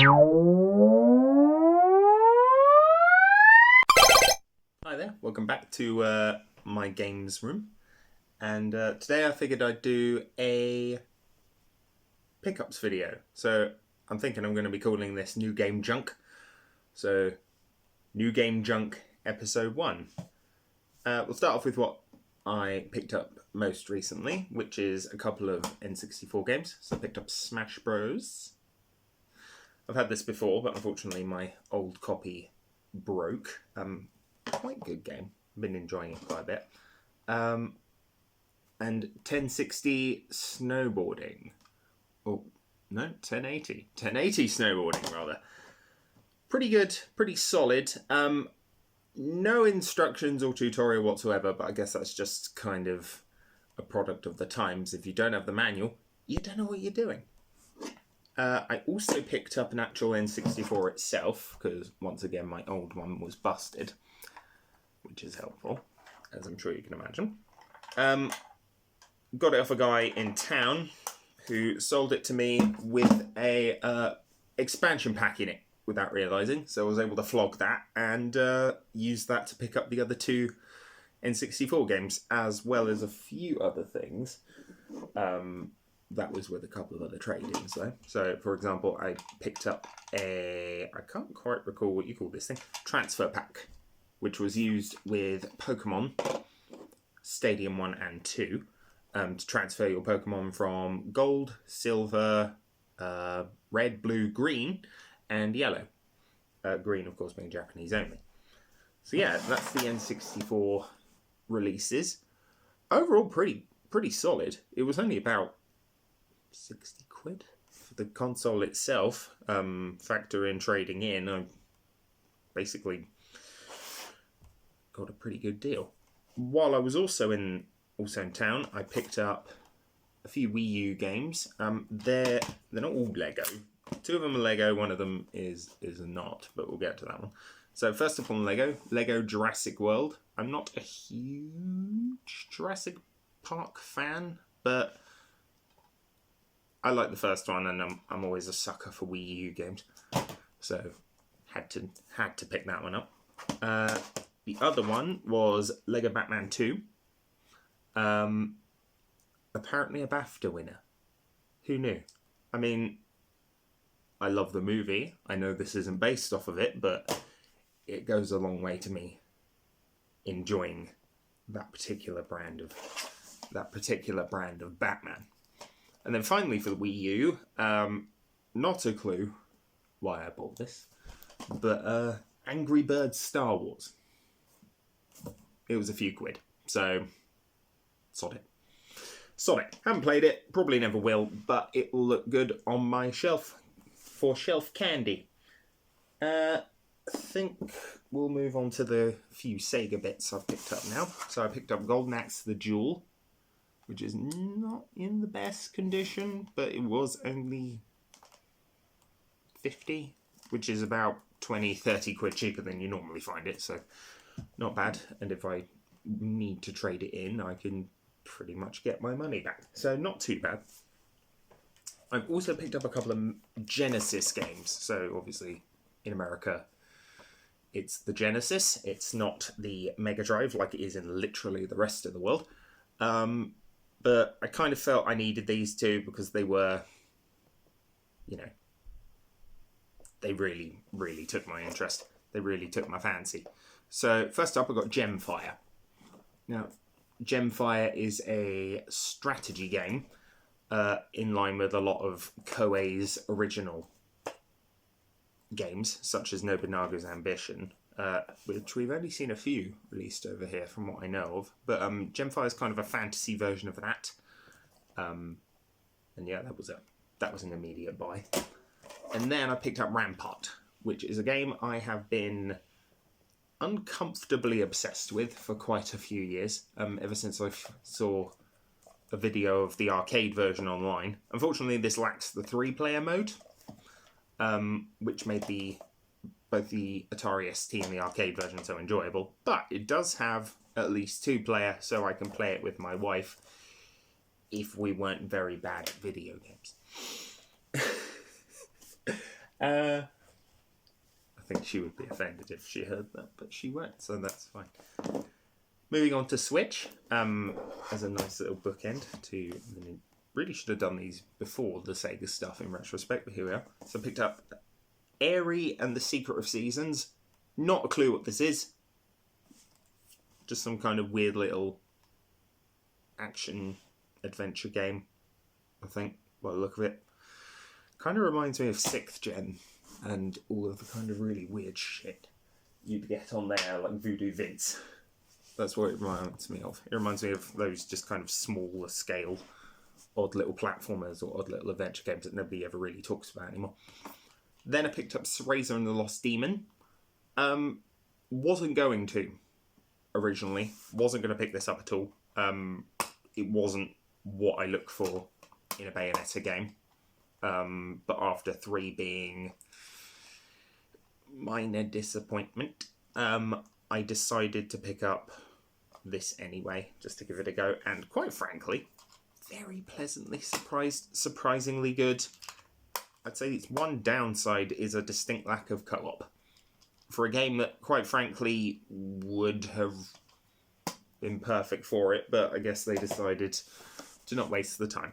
Hi there, welcome back to my games room, and today I figured I'd do a pickups video. So I'm thinking I'm going to be calling this New Game Junk. So New Game Junk episode 1. We'll start off with what I picked up most recently, which is a couple of N64 games. So I picked up Smash Bros. I've had this before, but unfortunately my old copy broke. Quite good game. I've been enjoying it quite a bit. And 1060 snowboarding. Oh, no, 1080. 1080 snowboarding, rather. Pretty good, pretty solid. No instructions or tutorial whatsoever, but I guess that's just kind of a product of the times. If you don't have the manual, you don't know what you're doing. I also picked up an actual N64 itself, because once again my old one was busted, which is helpful, as I'm sure you can imagine. Got it off a guy in town who sold it to me with a expansion pack in it without realising, so I was able to flog that and use that to pick up the other two N64 games, as well as a few other things. That was with a couple of other trade-ins though. So, for example, I picked up I can't quite recall what you call this thing, transfer pack, which was used with Pokemon Stadium 1 and 2 to transfer your Pokemon from Gold, Silver, Red, Blue, Green, and Yellow. Green, of course, being Japanese only. So yeah, that's the N64 releases. Overall, pretty solid. It was only about 60 quid for the console itself. Factor in trading in, I basically got a pretty good deal. While I was also in town, I picked up a few Wii U games. They're not all Lego. Two of them are Lego, one of them is not, but we'll get to that one. So first up on Lego Jurassic World. I'm not a huge Jurassic Park fan, but I like the first one, and I'm always a sucker for Wii U games, so had to pick that one up. The other one was Lego Batman 2. Apparently a BAFTA winner. Who knew? I mean, I love the movie. I know this isn't based off of it, but it goes a long way to me enjoying that particular brand of Batman. And then finally for the Wii U, not a clue why I bought this, but Angry Birds Star Wars. It was a few quid, so sod it. Haven't played it, probably never will, but it will look good on my shelf for shelf candy. I think we'll move on to the few Sega bits I've picked up now. So I picked up Golden Axe the Duel, which is not in the best condition, but it was only 50, which is about 20-30 quid cheaper than you normally find it, so not bad. And if I need to trade it in, I can pretty much get my money back, so not too bad. I've also picked up a couple of Genesis games, so obviously in America it's the Genesis, it's not the Mega Drive like it is in literally the rest of the world. But I kind of felt I needed these two because they were, they really, really took my interest. They really took my fancy. So first up, I got Gemfire. Now, Gemfire is a strategy game in line with a lot of Koei's original games, such as Nobunaga's Ambition, which we've only seen a few released over here from what I know of. But Gemfire is kind of a fantasy version of that. And yeah, that was an immediate buy. And then I picked up Rampart, which is a game I have been uncomfortably obsessed with for quite a few years, ever since I saw a video of the arcade version online. Unfortunately, this lacks the 3-player mode, which made both the Atari ST and the arcade version so enjoyable, but it does have at least 2-player, so I can play it with my wife if we weren't very bad at video games. I think she would be offended if she heard that, but she won't, so that's fine. Moving on to Switch, as a nice little bookend to... Really should have done these before the Sega stuff in retrospect, but here we are. So I picked up Airy and the Secret of Seasons. Not a clue what this is. Just some kind of weird little action adventure game, I think, by the look of it. Kind of reminds me of 6th Gen and all of the kind of really weird shit you'd get on there, like Voodoo Vince. That's what it reminds me of. It reminds me of those just kind of smaller scale, odd little platformers or odd little adventure games that nobody ever really talks about anymore. Then I picked up Razor and the Lost Demon. Wasn't going to, originally. Wasn't going to pick this up at all. It wasn't what I look for in a Bayonetta game. But after 3 being minor disappointment, I decided to pick up this anyway, just to give it a go. And quite frankly, very pleasantly surprisingly good. I'd say its one downside is a distinct lack of co-op. For a game that, quite frankly, would have been perfect for it, but I guess they decided to not waste the time.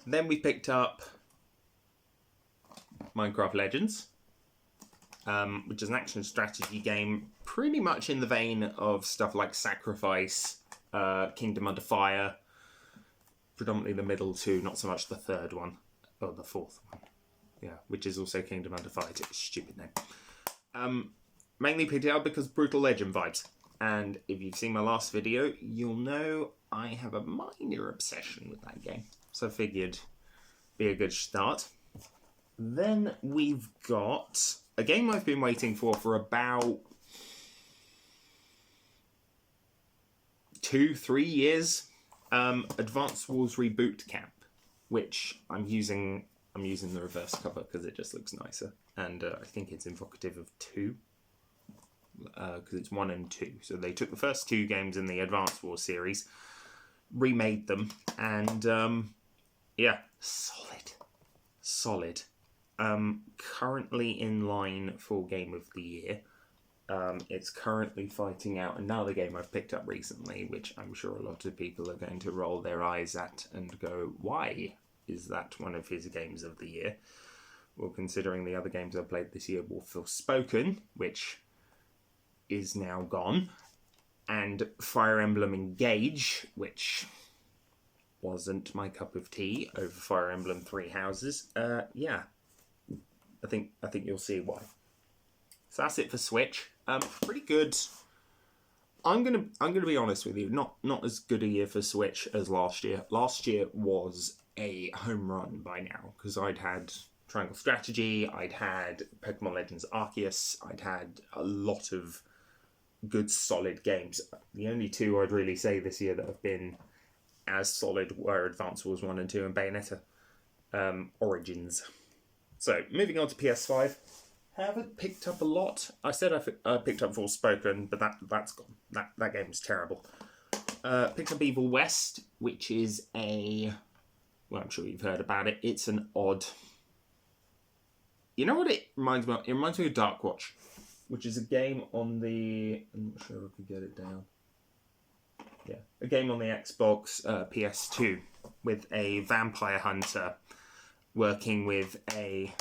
Then we picked up Minecraft Legends, which is an action strategy game pretty much in the vein of stuff like Sacrifice, Kingdom Under Fire, predominantly the middle two, not so much the third one, or the fourth one, yeah, which is also Kingdom Under Fire, it's a stupid name. Mainly picked it up because Brutal Legend vibes, and if you've seen my last video, you'll know I have a minor obsession with that game, so I figured be a good start. Then we've got a game I've been waiting for about 2-3 years. Advanced Wars Reboot Camp, which I'm using the reverse cover because it just looks nicer, and I think it's invocative of 2, because it's 1 and 2. So they took the first 2 games in the Advanced Wars series, remade them, and yeah, solid. Currently in line for Game of the Year. It's currently fighting out another game I've picked up recently, which I'm sure a lot of people are going to roll their eyes at and go, why is that one of his games of the year? Well, considering the other games I've played this year were Forspoken, which is now gone, and Fire Emblem Engage, which wasn't my cup of tea over Fire Emblem Three Houses. Yeah, I think you'll see why. So that's it for Switch. Pretty good. I'm gonna be honest with you. Not as good a year for Switch as last year. Last year was a home run by now because I'd had Triangle Strategy, I'd had Pokemon Legends Arceus, I'd had a lot of good solid games. The only 2 I'd really say this year that have been as solid were Advance Wars 1 and 2 and Bayonetta Origins. So moving on to PS5. Haven't picked up a lot. I said I picked up Forspoken, but that's gone. That game was terrible. Picked up Evil West, which is well, I'm sure you've heard about it. It's an odd... You know what it reminds me of? It reminds me of Dark Watch, which is a game on the... I'm not sure if I could get it down. Yeah, a game on the Xbox PS2 with a vampire hunter working with a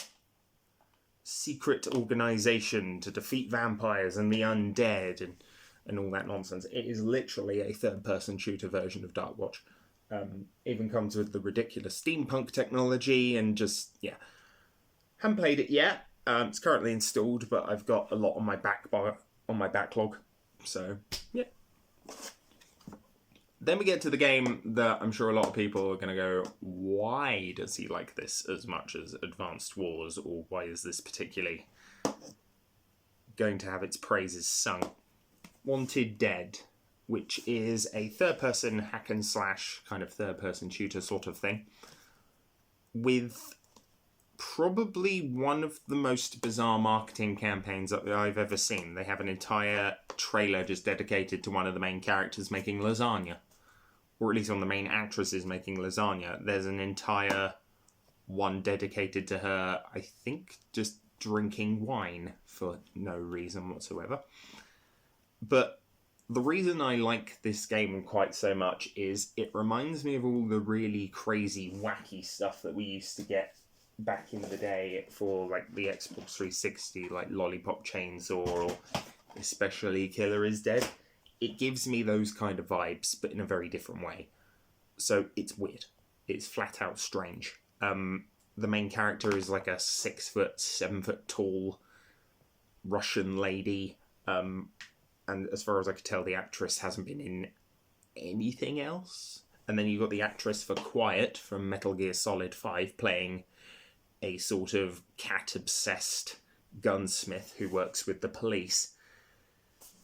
secret organisation to defeat vampires and the undead and all that nonsense. It is literally a third-person shooter version of Dark Watch. Even comes with the ridiculous steampunk technology and just, yeah. Haven't played it yet. It's currently installed, but I've got a lot on my backlog. So, yeah. Then we get to the game that I'm sure a lot of people are going to go, why does he like this as much as Advanced Wars, or why is this particularly going to have its praises sung? Wanted Dead, which is a third-person hack and slash kind of third-person shooter sort of thing, with probably one of the most bizarre marketing campaigns that I've ever seen. They have an entire trailer just dedicated to one of the main characters making lasagna. Or at least on the main actresses making lasagna. There's an entire one dedicated to her, I think, just drinking wine for no reason whatsoever. But the reason I like this game quite so much is it reminds me of all the really crazy, wacky stuff that we used to get back in the day for like the Xbox 360, like Lollipop Chainsaw or especially Killer is Dead. It gives me those kind of vibes, but in a very different way. So it's weird. It's flat out strange. The main character is like a 6 foot, 7 foot tall Russian lady. And as far as I could tell, the actress hasn't been in anything else. And then you've got the actress for Quiet from Metal Gear Solid 5 playing a sort of cat-obsessed gunsmith who works with the police.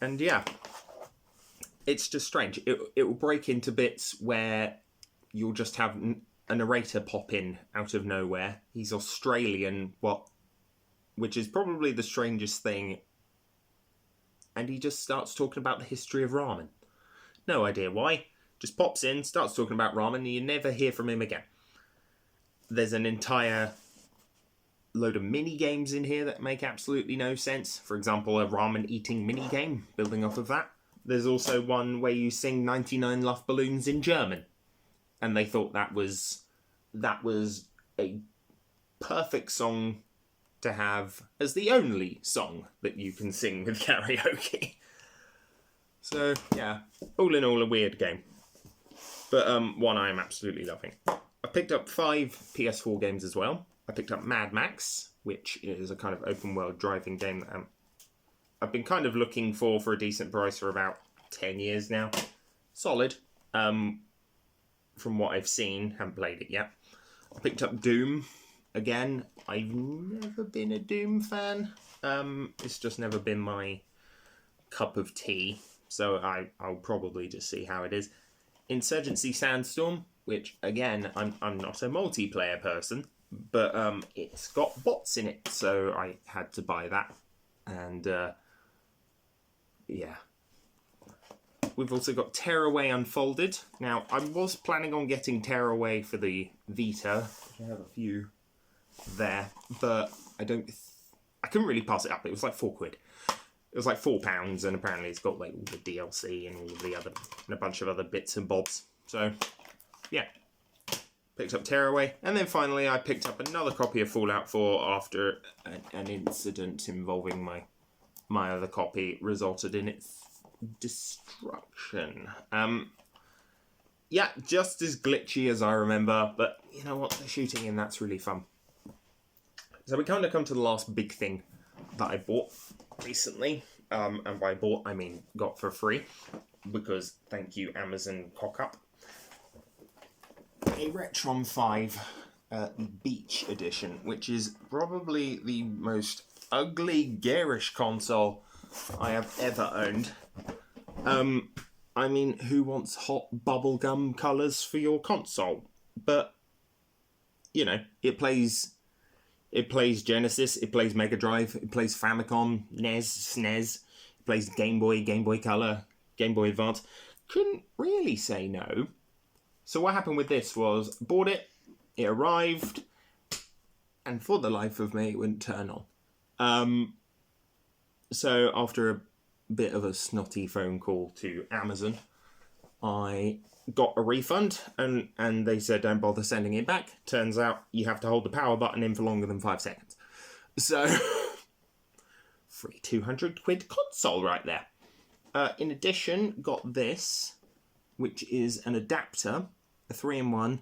And yeah, it's just strange. It will break into bits where you'll just have a narrator pop in out of nowhere. He's Australian, which is probably the strangest thing. And he just starts talking about the history of ramen. No idea why. Just pops in, starts talking about ramen, and you never hear from him again. There's an entire load of mini-games in here that make absolutely no sense. For example, a ramen-eating mini-game, building off of that. There's also one where you sing 99 Luft Balloons in German. And they thought that was a perfect song to have as the only song that you can sing with karaoke. So, yeah, all in all, a weird game. But one I am absolutely loving. I picked up 5 PS4 games as well. I picked up Mad Max, which is a kind of open-world driving game that I've been kind of looking for a decent price for about 10 years now. Solid. From what I've seen, haven't played it yet. I picked up Doom. Again, I've never been a Doom fan. It's just never been my cup of tea. So I'll probably just see how it is. Insurgency Sandstorm, which, again, I'm not a multiplayer person. But it's got bots in it, so I had to buy that. And, yeah. We've also got Tearaway Unfolded. Now, I was planning on getting Tearaway for the Vita. I have a few there, but I couldn't really pass it up. It was like £4. It was like £4, and apparently it's got like all the DLC and all of the other, and a bunch of other bits and bobs. So, yeah. Picked up Tearaway, and then finally I picked up another copy of Fallout 4 after an incident involving my other copy resulted in its destruction. Yeah, just as glitchy as I remember, but you know what? The shooting in that's really fun. So we kind of come to the last big thing that I bought recently. And by bought, I mean got for free, because thank you, Amazon cock-up. A Retron 5 Beach Edition, which is probably the most ugly, garish console I have ever owned. I mean, who wants hot bubblegum colours for your console? But, you know, it plays Genesis, it plays Mega Drive, it plays Famicom, NES, SNES, it plays Game Boy, Game Boy Color, Game Boy Advance. Couldn't really say no. So what happened with this was, bought it, it arrived, and for the life of me, it wouldn't turn on. So after a bit of a snotty phone call to Amazon, I got a refund, and they said don't bother sending it back. Turns out you have to hold the power button in for longer than 5 seconds. So, free £200 console right there. In addition, got this, which is an adapter, a 3-in-1,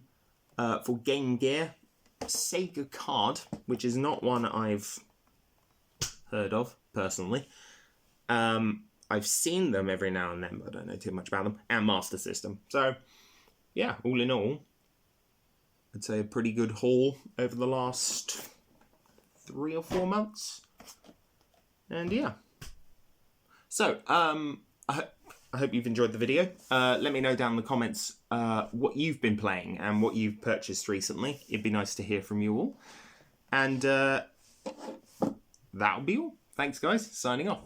for Game Gear, Sega card, which is not one I've heard of, personally. I've seen them every now and then, but I don't know too much about them, and Master System. So, yeah, all in all, I'd say a pretty good haul over the last 3 or 4 months. And yeah. So, I hope you've enjoyed the video. Let me know down in the comments what you've been playing and what you've purchased recently. It'd be nice to hear from you all. And that'll be all. Thanks, guys. Signing off.